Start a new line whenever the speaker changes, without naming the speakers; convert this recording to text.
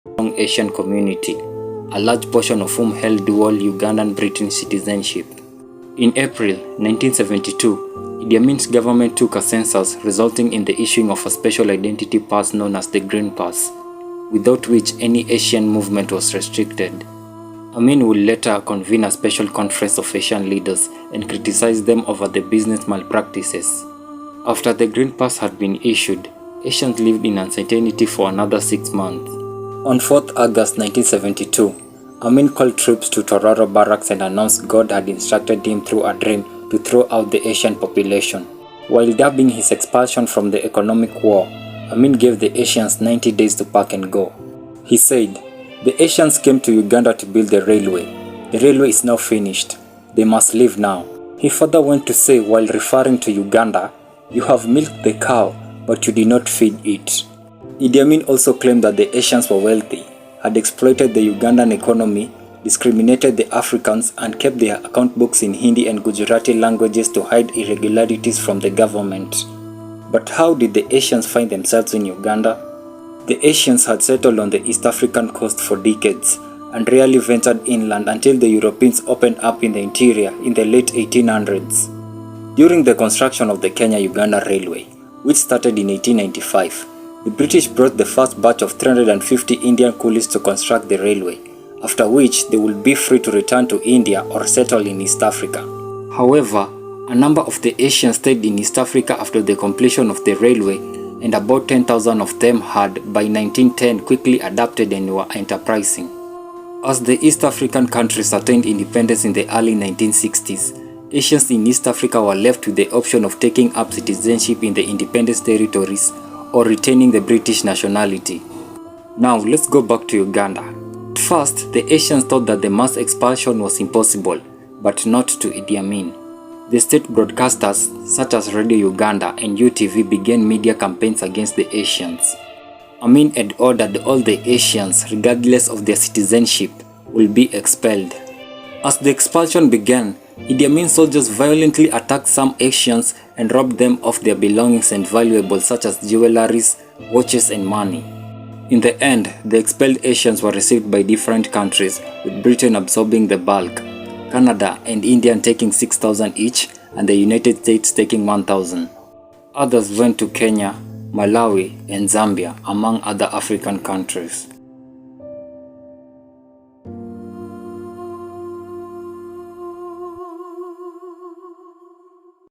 strong Asian community, a large portion of whom held dual Ugandan British citizenship. In April 1972, Idi Amin's government took a census resulting in the issuing of a special identity pass known as the Green Pass, without which any Asian movement was restricted. Amin would later convene a special conference of Asian leaders and criticize them over the business malpractices. After the Green Pass had been issued, Asians lived in uncertainty for another 6 months. On 4th August 1972, Amin called troops to Tororo barracks and announced God had instructed him through a dream to throw out the Asian population. While dubbing his expulsion from the economic war, Amin gave the Asians 90 days to pack and go. He said, "The Asians came to Uganda to build the railway. The railway is now finished. They must leave now." He further went to say, while referring to Uganda, "You have milked the cow, but you did not feed it." Idi Amin also claimed that the Asians were wealthy, had exploited the Ugandan economy, discriminated the Africans, and kept their account books in Hindi and Gujarati languages to hide irregularities from the government. But how did the Asians find themselves in Uganda? The Asians had settled on the East African coast for decades and rarely ventured inland until the Europeans opened up in the interior in the late 1800s. During the construction of the Kenya-Uganda Railway, which started in 1895, the British brought the first batch of 350 Indian coolies to construct the railway, after which they would be free to return to India or settle in East Africa. However, a number of the Asians stayed in East Africa after the completion of the railway, and about 10,000 of them had, by 1910, quickly adapted and were enterprising. As the East African countries attained independence in the early 1960s, Asians in East Africa were left with the option of taking up citizenship in the independence territories or retaining the British nationality. Now let's go back to Uganda. At first, the Asians thought that the mass expulsion was impossible, but not to Idi Amin. The state broadcasters such as Radio Uganda and UTV began media campaigns against the Asians. Amin had ordered all the Asians, regardless of their citizenship, will be expelled. As the expulsion began, Idi Amin soldiers violently attacked some Asians and robbed them of their belongings and valuables such as jewelries, watches and money. In the end, the expelled Asians were received by different countries, with Britain absorbing the bulk, Canada and India taking 6,000 each, and the United States taking 1,000. Others went to Kenya, Malawi and Zambia, among other African countries.